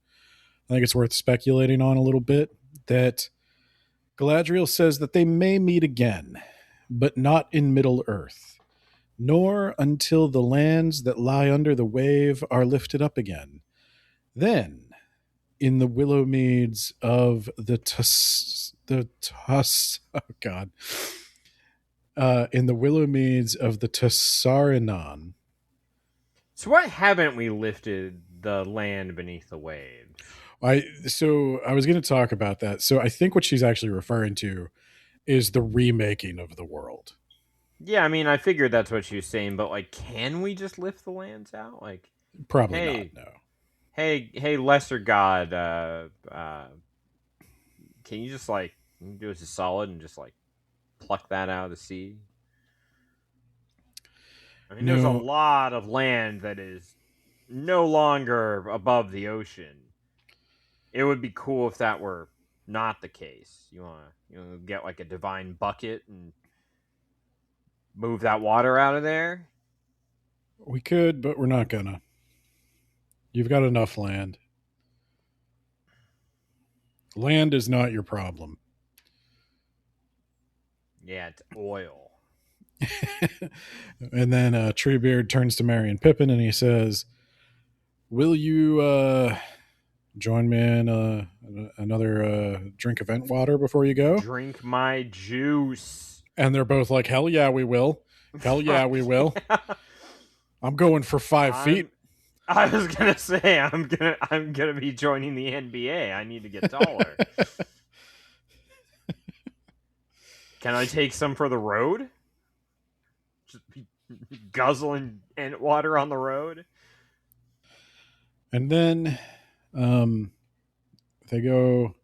I think it's worth speculating on a little bit. That Galadriel says that they may meet again, but not in Middle Earth, nor until the lands that lie under the wave are lifted up again. Then, in the willow meads of in the willow meads of the Tessarinan. So why haven't we lifted the land beneath the waves? I was going to talk about that. So I think what she's actually referring to is the remaking of the world. Yeah, I mean, I figured that's what she was saying, but like, can we just lift the lands out? Like, probably not. No. Hey, lesser god, can you just like do us a solid and just like pluck that out of the sea? I mean, there's a lot of land that is no longer above the ocean. It would be cool if that were not the case. You wanna get like a divine bucket and move that water out of there? We could, but we're not gonna. You've got enough land. Land is not your problem. Yeah, it's oil. And then Treebeard turns to Merry and Pippin and he says, will you join me in another drink of vent water before you go? Drink my juice. And they're both like, hell yeah, we will. Hell yeah, we will. Yeah. I'm going for 5 feet. I was gonna say I'm gonna be joining the NBA. I need to get taller. Can I take some for the road? Just be guzzling ant water on the road. And then they go,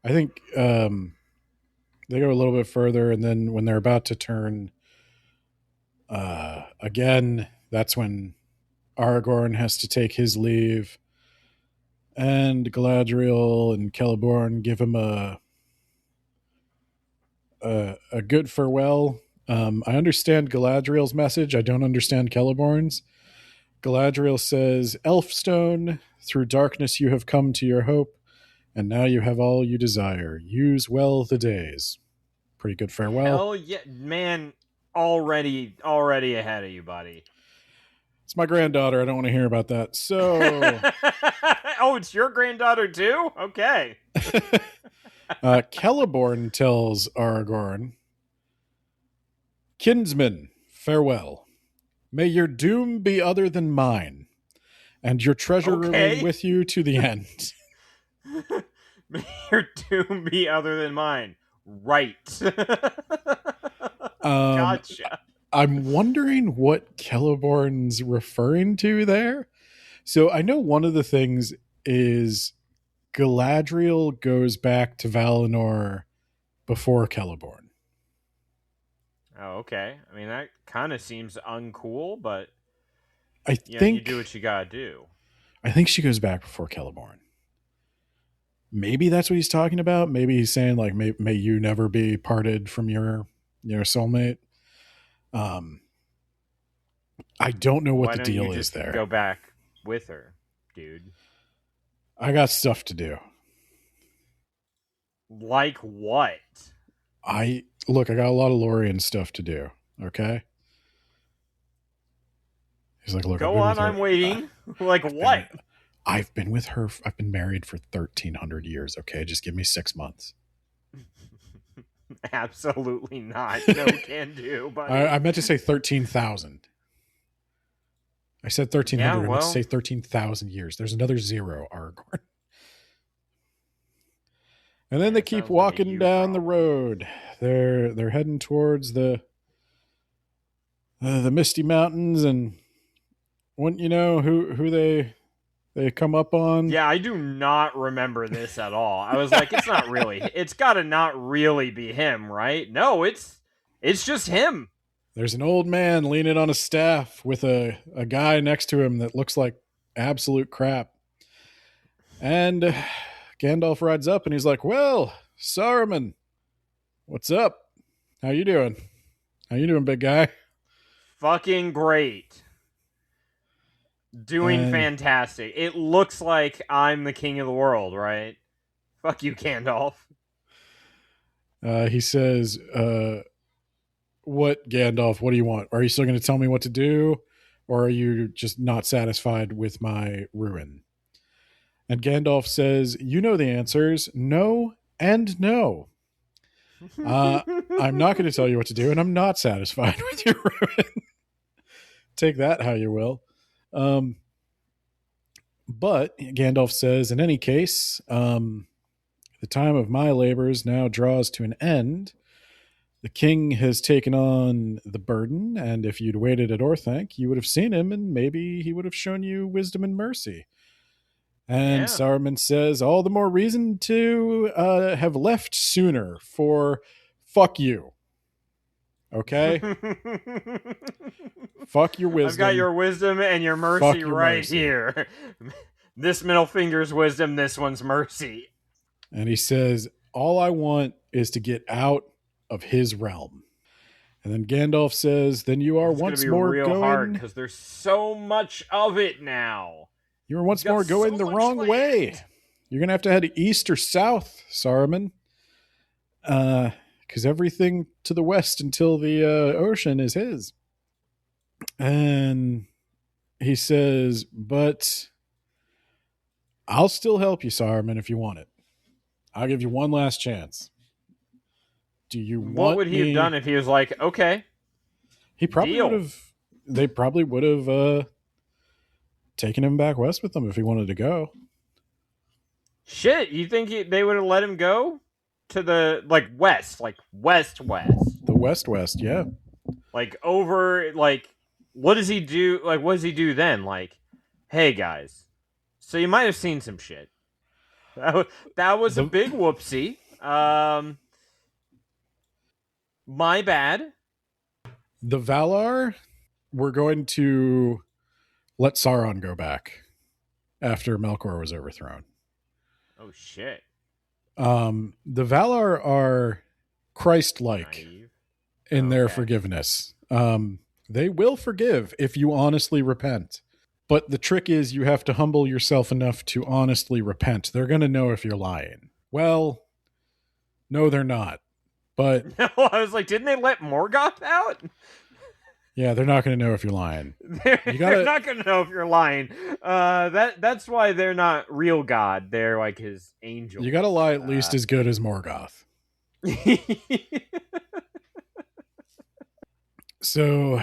I think they go a little bit further, and then when they're about to turn again, that's when Aragorn has to take his leave, and Galadriel and Celeborn give him a good farewell. I understand Galadriel's message. I don't understand Celeborn's. Galadriel says, Elfstone, through darkness you have come to your hope, and now you have all you desire. Use well the days. Pretty good farewell. Hell yeah, man, already ahead of you, buddy. It's my granddaughter. I don't want to hear about that. So... Oh, it's your granddaughter too? Okay. Celeborn tells Aragorn, Kinsman, farewell. May your doom be other than mine, and your treasure remain with you to the end. May your doom be other than mine. Right. Gotcha. I'm wondering what Celeborn's referring to there. So I know one of the things is Galadriel goes back to Valinor before Celeborn. Oh, okay. I mean, that kind of seems uncool, but I think you do what you gotta do. I think she goes back before Celeborn. Maybe that's what he's talking about. Maybe he's saying like, may you never be parted from your soulmate. I don't know what the deal is there. Go back with her, dude. I got stuff to do. Like what? I got a lot of Lorien stuff to do. Okay. He's like, look. Go on, I'm waiting. Like what? I've been with her. I've been married for 1,300 years. Okay, just give me 6 months. Absolutely not. No can do. But I meant to say 13,000. I said 1300. Yeah, I meant to well. say 13,000 years. There's another 0, Aragorn. And then Yeah, they it keep sounds like a walking you down the problem. road. They're heading towards the Misty Mountains, and wouldn't you know who they come up on? Yeah, I do not remember this at all. I was like, it's not really. It's got to not really be him, right? No, it's just him. There's an old man leaning on a staff with a guy next to him that looks like absolute crap. And Gandalf rides up and he's like, "Well, Saruman, what's up? How you doing? How you doing, big guy?" Fucking great. Doing And fantastic. It looks like I'm the king of the world, right? Fuck you, Gandalf. he says, "What, Gandalf? What do you want? Are you still going to tell me what to do, or are you just not satisfied with my ruin?" And Gandalf says, "You know the answers. No and no. I'm not going to tell you what to do, and I'm not satisfied with your ruin. Take that how you will." But Gandalf says, "In any case, the time of my labors now draws to an end. The king has taken on the burden, and if you'd waited at Orthanc, you would have seen him, and maybe he would have shown you wisdom and mercy." And Yeah. Saruman says, "All the more reason to have left sooner, for fuck you. Okay? Fuck your wisdom. I've got your wisdom and your mercy Fuck your right mercy." here. This middle finger's wisdom, this one's mercy. And he says, "All I want is to get out of his realm." And then Gandalf says, "Then you are It's once gonna be more real hard going. because there's so much of it now. You are once Got more going so the much wrong land. way. You're gonna have to head east or south, Saruman. Because everything to the west until the ocean is his." And he says, "But I'll still help you, Saruman, if you want it. I'll give you one last chance. Do you What want would he me?" have done if he was like, okay, He probably deal. would have. They probably would have taken him back west with them if he wanted to go. Shit, you think they would have let him go to the west, west, The west, yeah. over what does he do? What does he do then? Hey guys, so you might have seen some shit. That was a big whoopsie. My bad. The Valar were going to let Sauron go back after Melkor was overthrown. Oh shit. The Valar are Christ-like Naive. in their Okay. forgiveness. They will forgive if you honestly repent. But the trick is you have to humble yourself enough to honestly repent. They're going to know if you're lying. Well, no, they're not. But No, I was like, didn't they let Morgoth out? yeah, they're not going to know if you're lying. They're not going to know if you're lying. That's why they're not real God. They're like his angels. You got to lie at least as good as Morgoth. So,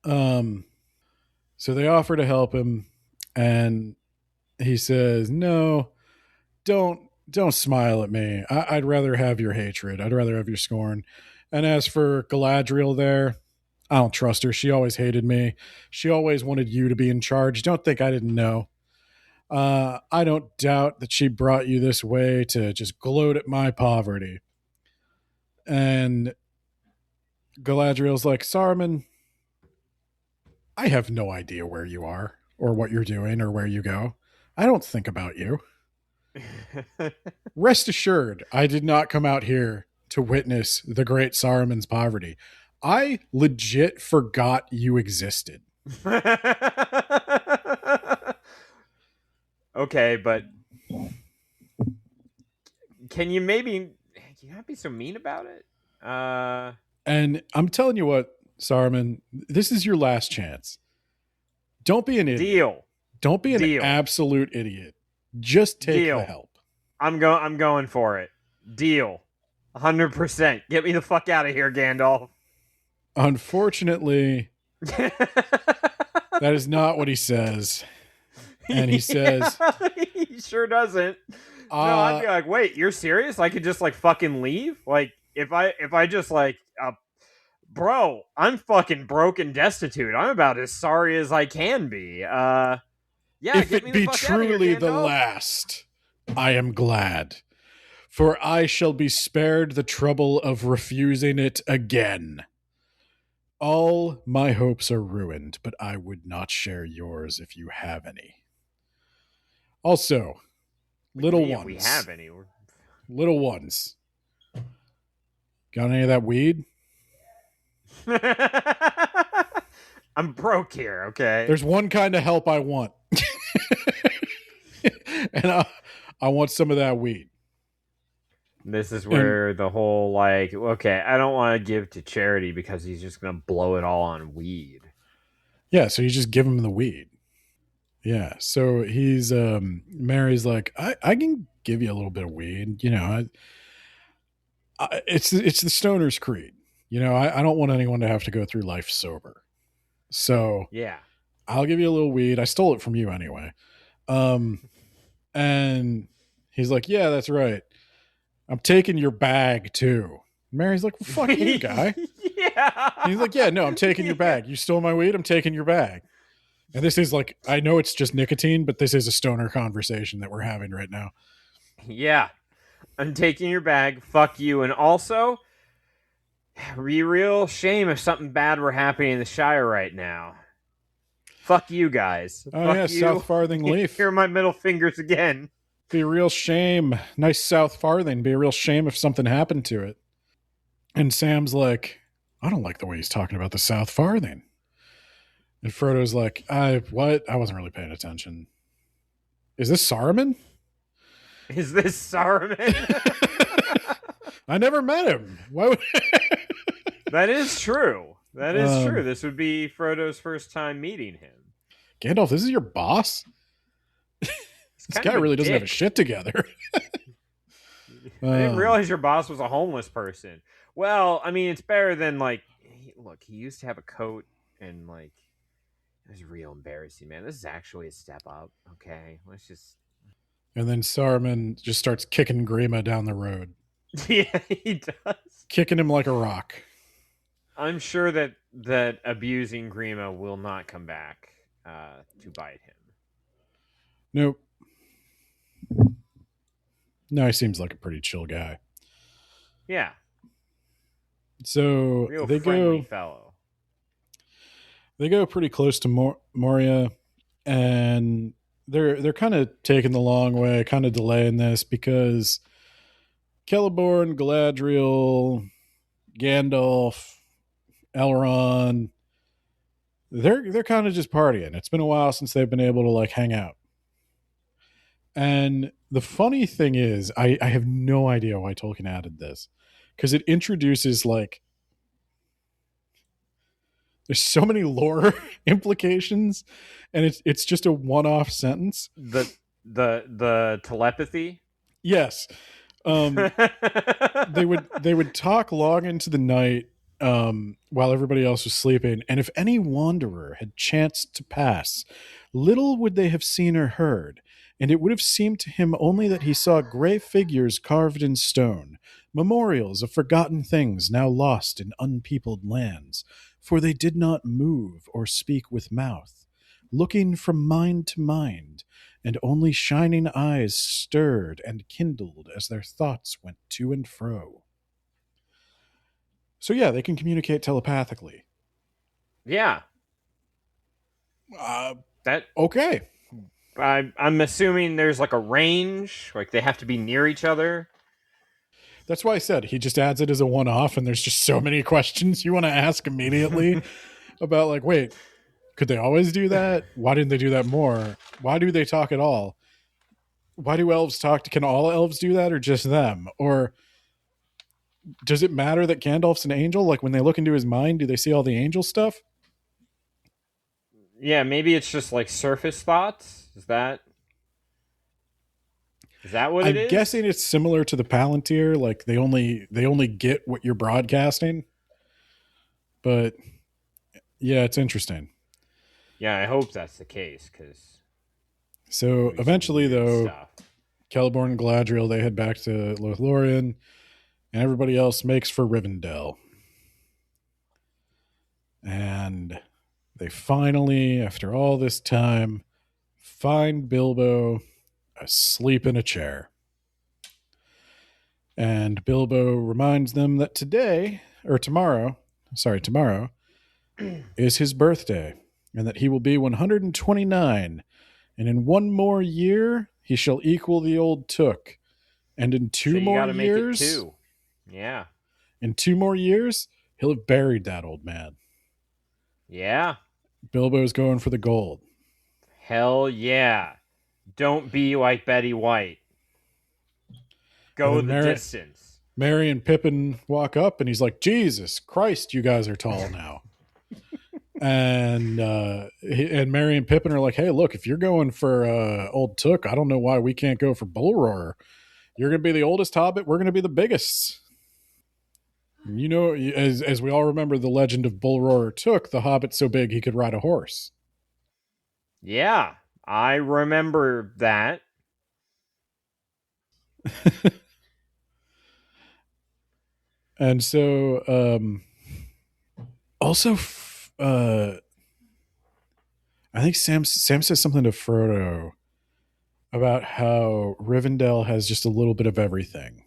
so they offer to help him, and he says, "No, don't smile at me. I'd rather have your hatred. I'd rather have your scorn." And as for Galadriel there, I don't trust her. She always hated me. She always wanted you to be in charge. Don't think I didn't know. I don't doubt that she brought you this way to just gloat at my poverty. And Galadriel's like, "Saruman, I have no idea where you are or what you're doing or where you go. I don't think about you. Rest assured, I did not come out here to witness the great Saruman's poverty. I legit forgot you existed." Okay, but can you not be so mean about it? And I'm telling you what, Saruman, this is your last chance. Don't be an idiot. Deal. Don't be an Deal. absolute idiot. Just take Deal. the help. I'm going for it. Deal. 100%. Get me the fuck out of here, Gandalf. Unfortunately, That is not what he says. And he says, he sure doesn't. No, I'd be like, wait, you're serious? I could just like fucking leave? Like if I just like bro, I'm fucking broke and destitute. I'm about as sorry as I can be. Yeah, if get me it the be fuck truly out of here, the Gandalf. last, I am glad. For I shall be spared the trouble of refusing it again. All my hopes are ruined, but I would not share yours if you have any. Also, little If ones. we have any. Little ones. Got any of that weed? I'm broke here, okay? There's one kind of help I want. And I want some of that weed. This is where the whole, like, okay, I don't want to give to charity because he's just going to blow it all on weed. Yeah, so you just give him the weed. Yeah, so he's, Mary's like, I can give you a little bit of weed. You know, it's the stoner's creed. You know, I don't want anyone to have to go through life sober. So Yeah. I'll give you a little weed. I stole it from you anyway. And he's like, yeah, that's right. I'm taking your bag too. Mary's like, well, fuck you, guy. Yeah. He's like, yeah, no, I'm taking your bag. You stole my weed. I'm taking your bag. And this is like, I know it's just nicotine, but this is a stoner conversation that we're having right now. Yeah. I'm taking your bag. Fuck you. And also, be real shame if something bad were happening in the Shire right now. Fuck you guys. Oh, Fuck yeah, you. South Farthing Leaf. Here are my middle fingers again. Be a real shame. Nice South Farthing. Be a real shame if something happened to it. And Sam's like, I don't like the way he's talking about the South Farthing. And Frodo's like, what? I wasn't really paying attention. Is this Saruman? Is this Saruman? I never met him. Why would That is true. That is true. This would be Frodo's first time meeting him. Gandalf, this is your boss? This guy really doesn't have his shit together. I didn't realize your boss was a homeless person. Well, I mean, it's better than, like, look, he used to have a coat and, like, it was real embarrassing, man. This is actually a step up, okay? Let's just... And then Saruman just starts kicking Grima down the road. Yeah, he does. Kicking him like a rock. I'm sure that abusing Grima will not come back to bite him. Nope. No, he seems like a pretty chill guy. Yeah. So Real they friendly go. fellow. They go pretty close to Moria, and they're kind of taking the long way, kind of delaying this because Celeborn, Galadriel, Gandalf, Elrond, they're kind of just partying. It's been a while since they've been able to like hang out. And the funny thing is, I have no idea why Tolkien added this, because it introduces like there's so many lore implications, and it's just a one-off sentence. The telepathy. Yes, they would talk long into the night while everybody else was sleeping, and if any wanderer had chanced to pass, little would they have seen or heard. And it would have seemed to him only that he saw gray figures carved in stone, memorials of forgotten things now lost in unpeopled lands, for they did not move or speak with mouth, looking from mind to mind, and only shining eyes stirred and kindled as their thoughts went to and fro. So yeah, they can communicate telepathically. Yeah. Okay. I'm assuming there's like a range, like they have to be near each other. That's why I said he just adds it as a one-off, and there's just so many questions you want to ask immediately about like, wait, could they always do that? Why didn't they do that more? Why do they talk at all? Why do elves talk? Can all elves do that or just them? Or does it matter that Gandalf's an angel? Like when they look into his mind, do they see all the angel stuff? Yeah, maybe it's just like surface thoughts. Is that what it is? I'm guessing it's similar to the Palantir. Like they only get what you're broadcasting. But yeah, it's interesting. Yeah, I hope that's the case, because So eventually, though, stuff. Celeborn and Galadriel, they head back to Lothlorien, and everybody else makes for Rivendell. And they finally, after all this time, find Bilbo asleep in a chair. And Bilbo reminds them that tomorrow, is his birthday, and that he will be 129. And in one more year, he shall equal the old Took. And in two more years, make it 2. Yeah. In 2 more years, he'll have buried that old man. Yeah. Bilbo's going for the gold. Hell yeah. Don't be like Betty White. Go the distance. Merry and Pippin walk up, and he's like, Jesus Christ, you guys are tall now. and Merry and Pippin are like, hey, look, if you're going for old Took, I don't know why we can't go for Bull Roarer. You're going to be the oldest hobbit. We're going to be the biggest. You know, as we all remember the legend of Bull Roarer Took, the hobbit so big he could ride a horse. Yeah, I remember that. And so, also, I think Sam says something to Frodo about how Rivendell has just a little bit of everything.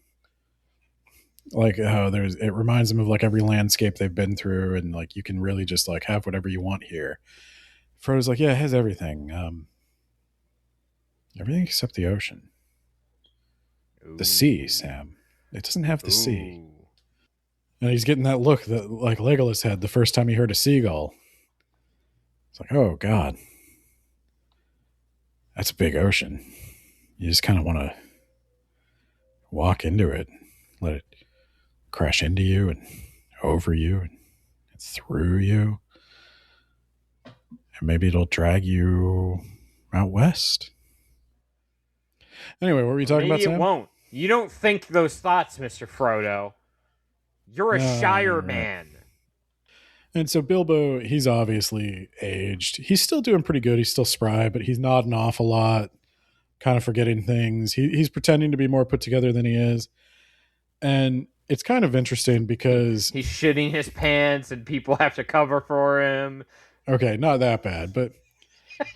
Like how it reminds them of like every landscape they've been through, and like you can really just like have whatever you want here. Frodo's like, yeah, it has everything. Everything except the ocean. Ooh. The sea, Sam. It doesn't have the sea. And he's getting that look that like Legolas had the first time he heard a seagull. It's like, oh God. That's a big ocean. You just kind of want to walk into it, let it crash into you and over you and through you. And maybe it'll drag you out west. Anyway, what were you talking about, Sam? Maybe it won't. You don't think those thoughts, Mr. Frodo. You're a Shire man. And so Bilbo, he's obviously aged. He's still doing pretty good. He's still spry, but he's nodding off a lot, kind of forgetting things. He's pretending to be more put together than he is. And it's kind of interesting because he's shitting his pants and people have to cover for him. Okay, not that bad, but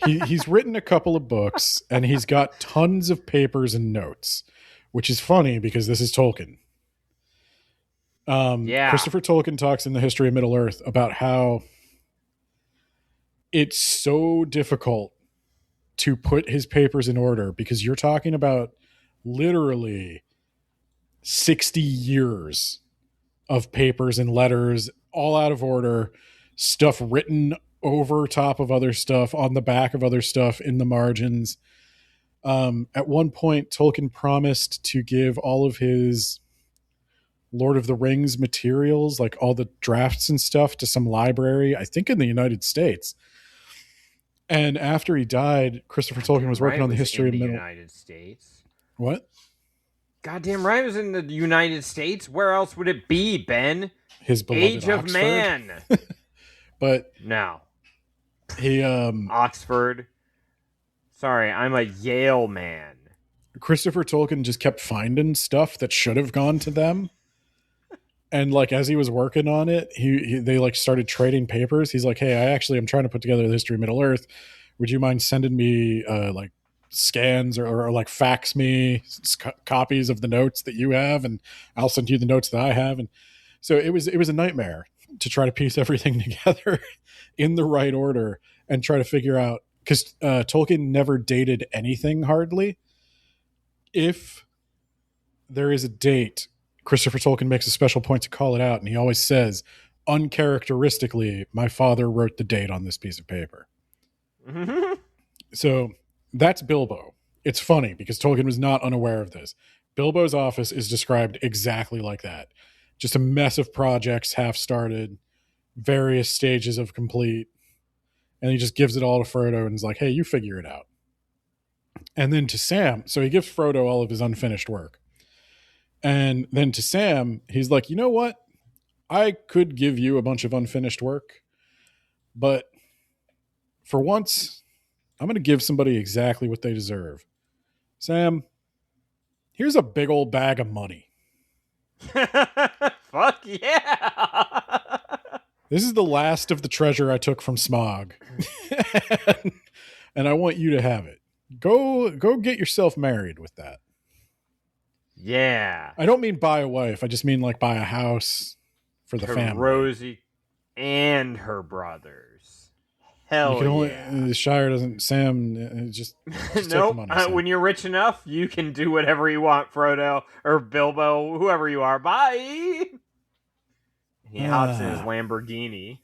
he's written a couple of books and he's got tons of papers and notes, which is funny because this is Tolkien. Christopher Tolkien talks in The History of Middle-earth about how it's so difficult to put his papers in order because you're talking about literally 60 years of papers and letters all out of order, stuff written over top of other stuff, on the back of other stuff, in the margins. At one point, Tolkien promised to give all of his Lord of the Rings materials, like all the drafts and stuff, to some library, I think in the United States. And after he died, Christopher Tolkien was working on the history of the United States. What? Goddamn right, it was in the United States. Where else would it be, Ben? His beloved Age of Oxford. Man. But no. He Oxford. Sorry, I'm a Yale man. Christopher Tolkien just kept finding stuff that should have gone to them. And like as he was working on it, they like started trading papers. He's like, "Hey, I'm trying to put together the history of Middle-earth. Would you mind sending me like scans or like fax me copies of the notes that you have, and I'll send you the notes that I have." And so it was a nightmare to try to piece everything together in the right order and try to figure out, because Tolkien never dated anything hardly. If there is a date, Christopher Tolkien makes a special point to call it out, and he always says, uncharacteristically, my father wrote the date on this piece of paper. Mm-hmm. So that's Bilbo. It's funny because Tolkien was not unaware of this. Bilbo's office is described exactly like that. Just a mess of projects, half started, various stages of complete. And he just gives it all to Frodo and is like, hey, you figure it out. And then to Sam, so he gives Frodo all of his unfinished work. And then to Sam, he's like, you know what? I could give you a bunch of unfinished work, but for once, I'm going to give somebody exactly what they deserve. Sam, here's a big old bag of money. Fuck yeah! This is the last of the treasure I took from Smog. And I want you to have it. Go get yourself married with that. Yeah. I don't mean buy a wife. I just mean like buy a house for the family. Rosie and her brothers. Hell yeah. The Shire doesn't... Sam, just take nope. the money, Sam. When you're rich enough, you can do whatever you want, Frodo or Bilbo, whoever you are. Bye! He hops in his Lamborghini.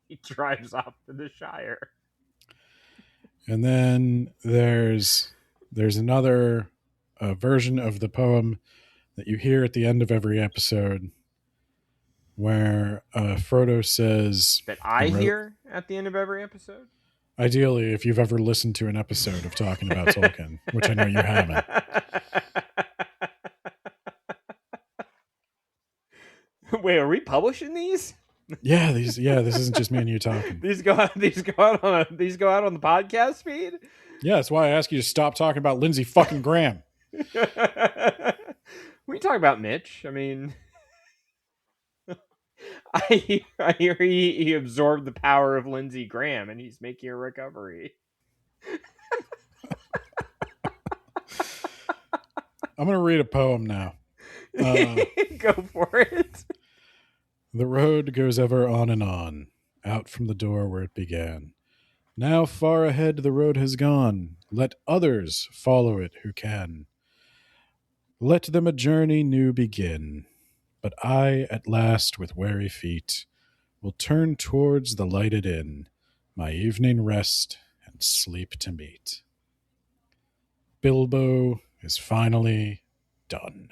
He drives off to the Shire. And then there's another version of the poem that you hear at the end of every episode where Frodo says... That I hear at the end of every episode? Ideally, if you've ever listened to an episode of talking about Tolkien, which I know you haven't. Wait, are we publishing these? Yeah, this isn't just me and you talking. These go out on the podcast feed? Yeah, that's why I ask you to stop talking about Lindsey fucking Graham. We talk about Mitch. I mean, I hear he absorbed the power of Lindsey Graham and he's making a recovery. I'm going to read a poem now. Go for it. The road goes ever on and on, out from the door where it began. Now far ahead the road has gone. Let others follow it who can. Let them a journey new begin. But I, at last, with weary feet, will turn towards the lighted inn, my evening rest and sleep to meet. Bilbo is finally done.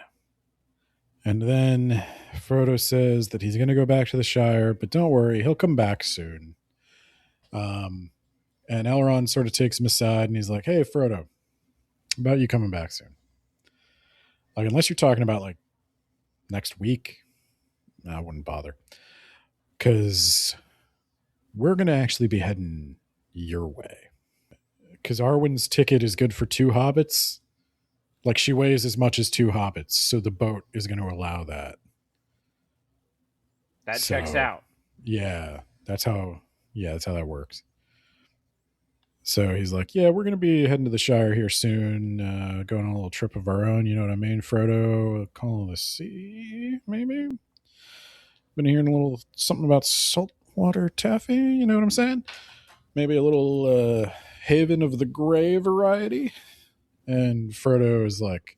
And then Frodo says that he's going to go back to the Shire, but don't worry, he'll come back soon. And Elrond sort of takes him aside and he's like, hey, Frodo, how about you coming back soon? Like, unless you're talking about like next week, I wouldn't bother. Because we're going to actually be heading your way. Because Arwen's ticket is good for 2 hobbits. Like, she weighs as much as 2 hobbits, so the boat is going to allow that. That checks out. Yeah, that's how that works. So he's like, yeah, we're going to be heading to the Shire here soon, going on a little trip of our own, you know what I mean, Frodo? Calling the sea, maybe? Been hearing a little something about saltwater taffy, you know what I'm saying? Maybe a little Haven of the Grey variety? And Frodo is like,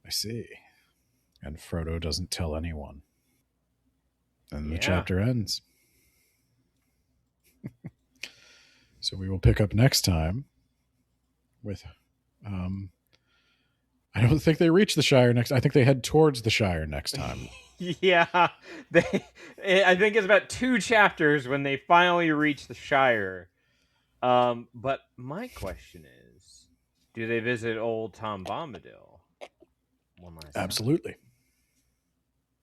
I see. And Frodo doesn't tell anyone. And the chapter ends. So we will pick up next time with... I don't think they reach the Shire next... I think they head towards the Shire next time. Yeah. I think it's about 2 chapters when they finally reach the Shire. But my question is, do they visit old Tom Bombadil one last time? Absolutely.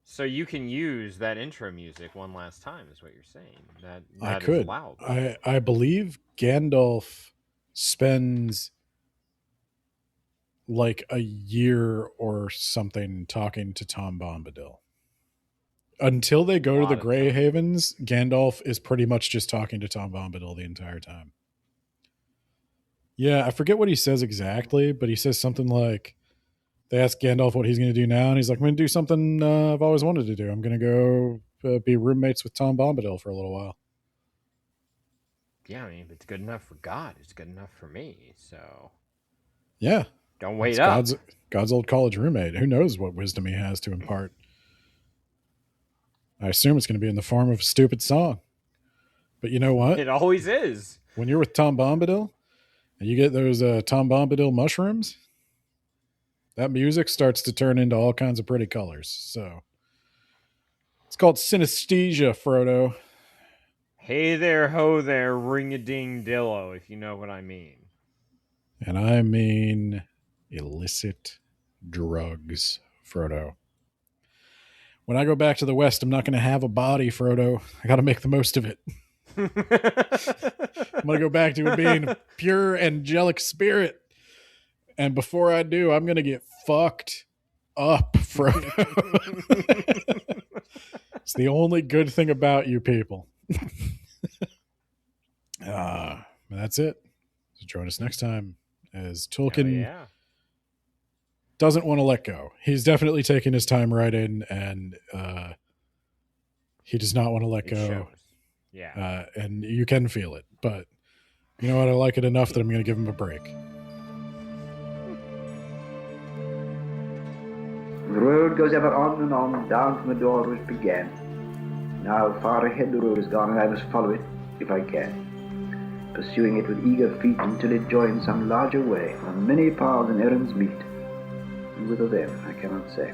So you can use that intro music one last time, is what you're saying. That I could. Is allowed. I believe Gandalf spends like a year or something talking to Tom Bombadil. Until they go to the Grey Havens, Gandalf is pretty much just talking to Tom Bombadil the entire time. Yeah, I forget what he says exactly, but he says something like, they ask Gandalf what he's going to do now, and he's like, I'm going to do something I've always wanted to do. I'm going to go be roommates with Tom Bombadil for a little while. Yeah, I mean, if it's good enough for God, it's good enough for me, so... Yeah. Don't wait up. God's old college roommate. Who knows what wisdom he has to impart? I assume it's going to be in the form of a stupid song. But you know what? It always is. When you're with Tom Bombadil, and you get those Tom Bombadil mushrooms, that music starts to turn into all kinds of pretty colors. So it's called synesthesia, Frodo. Hey there, ho there, ring-a-ding-dillo, if you know what I mean. And I mean illicit drugs, Frodo. When I go back to the West, I'm not going to have a body, Frodo. I got to make the most of it. I'm going to go back to being a pure angelic spirit. And before I do, I'm going to get fucked up, Frodo. It's the only good thing about you people. That's it. So join us next time as Tolkien doesn't want to let go. He's definitely taking his time writing, and he does not want to let go. Shows. Yeah. And you can feel it. But you know what? I like it enough that I'm going to give him a break. The road goes ever on and on, down from the door where it began. Now far ahead the road is gone, and I must follow it, if I can, pursuing it with eager feet until it joins some larger way, where many paths and errands meet. And whither then, I cannot say.